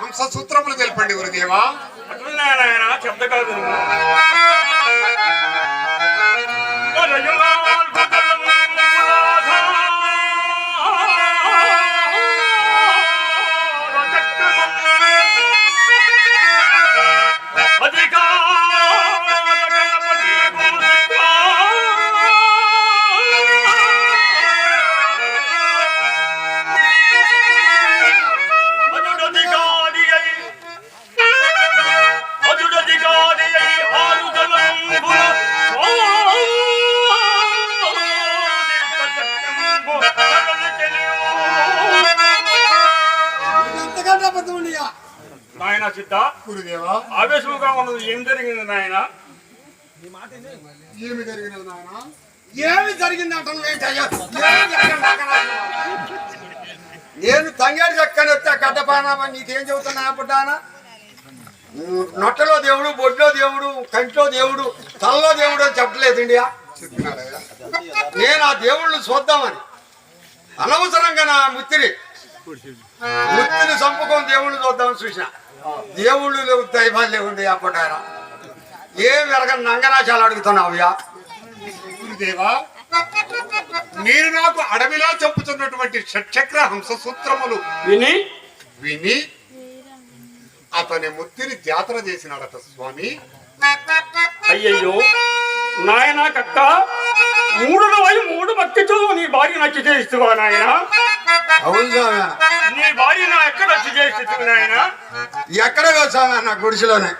హంస సూత్రములు తెలపండి గురుదేవా. శబ్ద కాదు నాయన సిద్ధ గురుదేవా. ఆవేశముగా ఉన్నది ఏం జరిగింది నాయన? ఏమి జరిగినది నాయన? ఏమి జరిగిందంటాను ఏంటయ్యా? నేను తంగేడు చక్కని వస్తే గడ్డపానా నీకేం చెబుతున్నా పుట్టానా? నొట్టలో దేవుడు, బొడ్లో దేవుడు, కంట్లో దేవుడు, తలలో దేవుడు అని చెప్పలేదు ఇండియా. నేను ఆ దేవుళ్ళు చూద్దామని అనవసరంగా నా ముత్తిని చంపుకొని దేవుళ్ళు చూద్దామని చూసిన. దేవుళ్ళు లేవు, దైవాలు లేవుండి అప్పటారా. ఏం వెరగని నంగనాచాలు అడుగుతున్నావుయా? గురుదేవా, మీరు నాకు అడవిలో చెప్పుతున్నటువంటి షట్చక్ర హంస సూత్రములు విని విని అతని ముత్తిని జాతర చేసినాడట స్వామి. అయ్యయ్యో నాయన కక్క, 3 భక్తితో నీ భార్య నచ్చి చేయిస్తువా నాయన? అవును, నీ భార్య నా ఎక్కడ నచ్చి చేయిస్తు నాయన? ఎక్కడ వచ్చాను నా గుడిసెలోనే.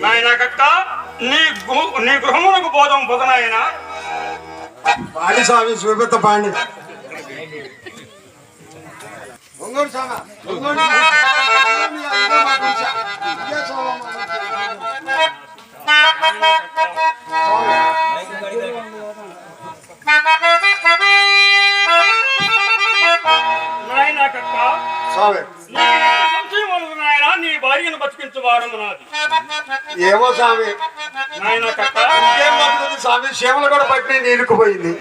నాయన కక్క, నీ గృహమునకు పోదాం పొదనాయన. పాడి స్వామి చూపెత్త పాండి. ఒంగోడు స్వామి, ఒంగోడు నాయన కక్క, నీ భార్యను బతికించువాడు నాది. ఏమో స్వామి, నాయన కక్క, ఇంకేం పడుతుంది స్వామి? క్షేమలు కూడా పట్టి నీరుకుపోయింది.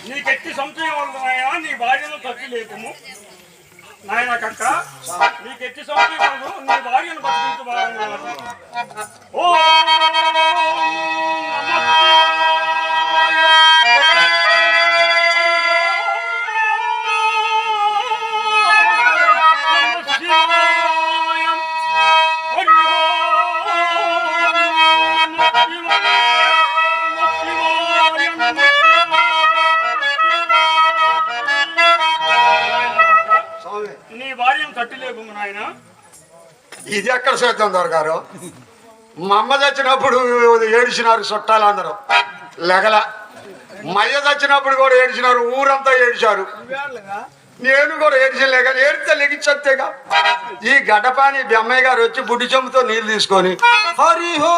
నీకెట్టి సంశయం నాయన, నీ భార్యను తప్పి లేపము. నాయన కక్క, నీకెట్టి సంశయం నీ భార్యను బతికించు. ఓ నీ భార్యను తట్టి లేపము నాయన. ఇది ఎక్కడ సేద్యం దొరకారు? మా అమ్మ చచ్చినప్పుడు ఏడిచినారు చుట్టాలందరూ, లెగల. మయ్య చచ్చినప్పుడు కూడా ఏడిచినారు, ఊరంతా ఏడిచారు. నేను కూడా ఏడిచలే కానీ ఏడితే లెగించొత్తేగా. ఈ గడ్డపాని బెమ్మయ్య గారు వచ్చి బుడ్డి చెంబుతో నీళ్ళు తీసుకొని హరిహో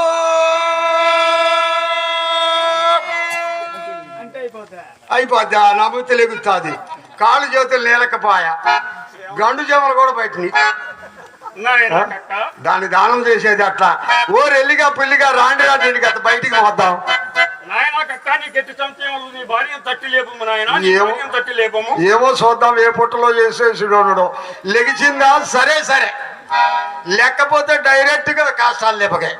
అయిపోద్ది. నమ్మితే లెగుతుంది. కాళ్ళు చేతులు నేలకపోయా, గండు చెమలు కూడా బయటని. దాన్ని దానం చేసేది అట్లా. ఓరెల్లిగా పిల్లిగా రాండి రాండి గత బయటికి వద్దాం. ఏమో చూద్దాం, ఏ పుట్టలో చేసేసి ఉండడు. లెగిచిందా సరే సరే, లేకపోతే డైరెక్ట్ గా కష్టాలు లేపకే.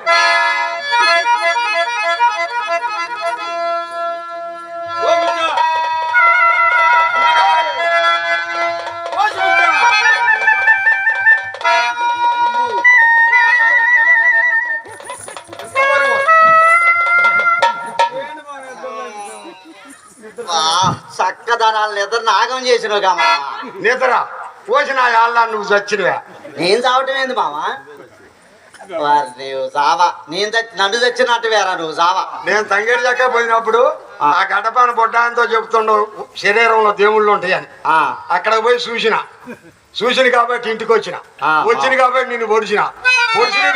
దాని ఇద్దరు నాగం చేసినవుగా మామ. నిద్ర పోసిన యాళ్ళ నువ్వు చచ్చినవే. నేను చావటం ఏంది మామ? వారి నీవు చావా, నన్ను చచ్చినట్టు వేరా నువ్వు చావా. నేను తంగేడి చక్క పోయినప్పుడు ఆ గడ్డపాన బొడ్డాయంతో చెప్తుండవు శరీరంలో దేవుళ్ళు ఉంటాయని. అక్కడ పోయి చూసిన కాబట్టి ఇంటికి వచ్చిన కాబట్టి నిన్ను పొడిచిన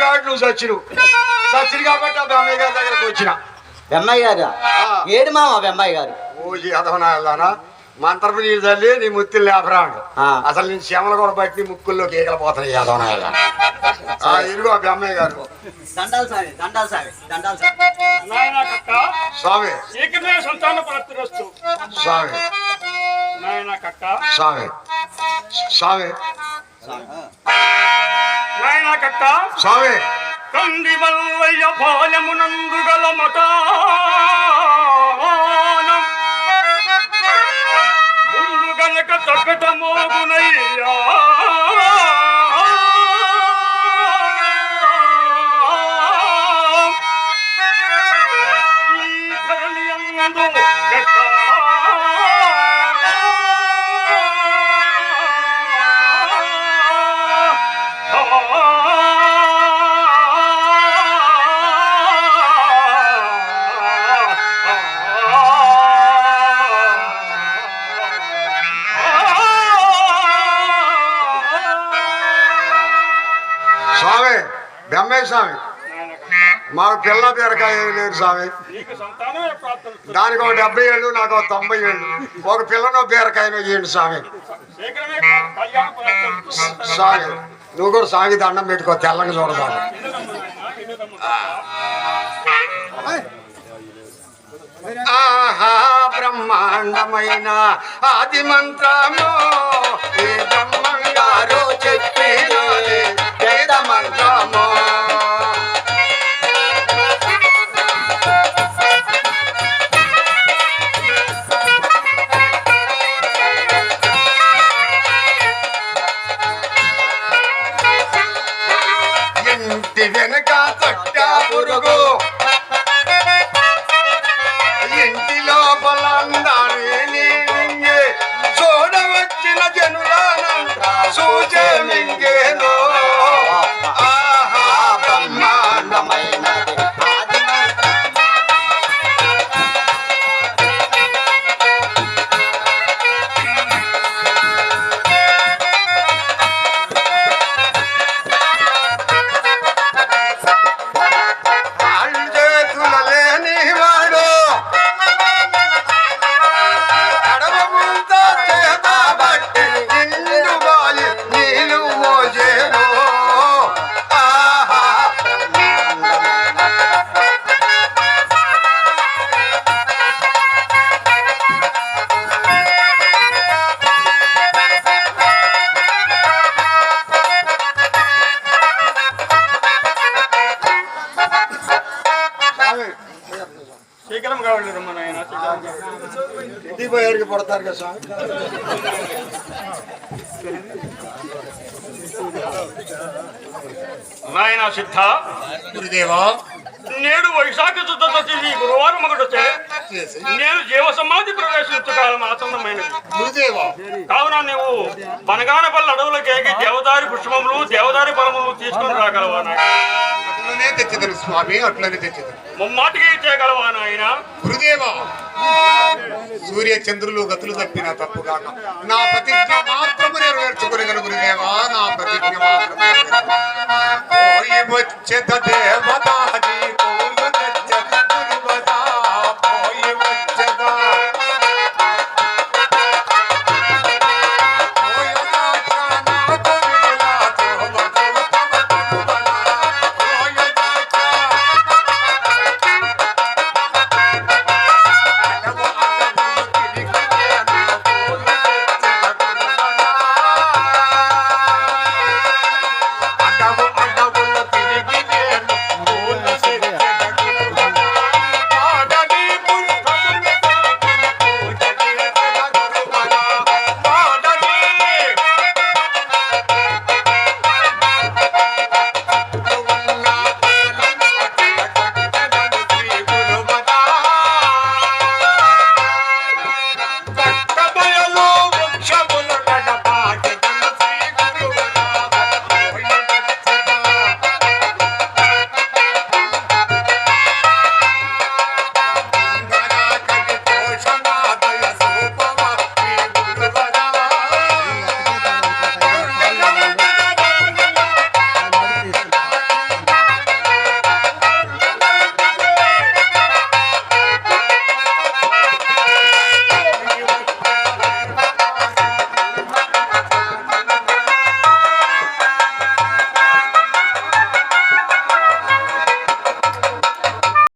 కాబట్టి నువ్వు చచ్చిన కాబట్టి ఆ బెమ్మాయి గారి దగ్గరకు వచ్చిన. బెమ్మాయి గారు ఏడు మామ? బెమ్మాయి గారు ఓజీ అదవనా వెళ్దానా మంత్రపు నీళ్ళు తల్లి నీ ముత్తులు లేపరాడు. అసలు నేను చెమలు కూడా బట్టి నీ ముక్కుల్లోకి ఈగలపోతాయి అదవనా వెళ్దాం. ఇదిగో ఆ బెమ్మాయి గారు. దండాలు సామి, దండాలు సామి, దండాలు సామి. నాయనా కక్క స్వామి శీఘ్రమే సంతాన ప్రాప్తిరస్తు. స్వామి నాయనా కక్క స్వామి స్వామి నాయనా కక్క స్వామి కంది మల్లయ్య పాలమునందు గల మతానం ముందు గనక తగ్గట మోగునయ్యా ఈ ధరణి యందు గట్టా స్వామి బెమ్మాయి స్వామి మాకు పిల్ల బీరకాయ లేదు స్వామి. నీకు సంతానమే ప్రాప్తి. దానికి ఒక 70 ఏళ్ళు నాకు ఒక 90 ఏళ్ళు. ఒక పిల్లనో బీరకాయనో ఇవ్వండి స్వామి. శీఘ్రమే కళ్యాణ ప్రాప్తి. స్వామి నువ్వు కూడా స్వామి దండం పెట్టుకో తెల్లంగా చూడదాను. ఆహా బ్రహ్మాండమైన ఆది మంత్రము ఈ బ్రహ్మంగారు చెప్పిన వేద మంత్రము. ఇంటి వెనక తొట్ట పురుగు ఇంటి లోపల అందాన్ని చూడవచ్చిన జనులానంతా సూచే మింగేను. ఆహా బ్రహ్మాండమైనది ఆది చేతుల లేని వాడు కడవ ముంత చేత బట్టి నిండు బాయి నీళ్ళు మోజేను. ఆహా శీఘ్రం కావాలి రమ్మ నాయన. ఇంటికి పోయేడికి పడతారు కదా స్వామి. నాయన సిద్ధ గురుదేవా నేడు వైశాఖ శుద్ధ తిథి గురువారం ఒకటొచ్చే నేను జీవ సమాధి ప్రవేశించగలం ఆసన్నమైనది. గురుదేవా కావున నీవు బనగానపల్లి అడవులకేకి దేవదారి పుష్పములు దేవదారి ఫలములు తీసుకొని రాగలవా నాయన? అట్లనే తెచ్చిదరు స్వామి, అట్లనే తెచ్చిదరు. ముమ్మాటికి చేయగలవా నాయన? గురుదేవా సూర్య చంద్రులు గతులు తప్పిన తప్పుగాక నా ప్రతిజ్ఞ మాత్రము నెరవేర్చుకుని గురుదేవా. నా ప్రతిజ్ఞ మాత్రము వచ్చేద దేవతా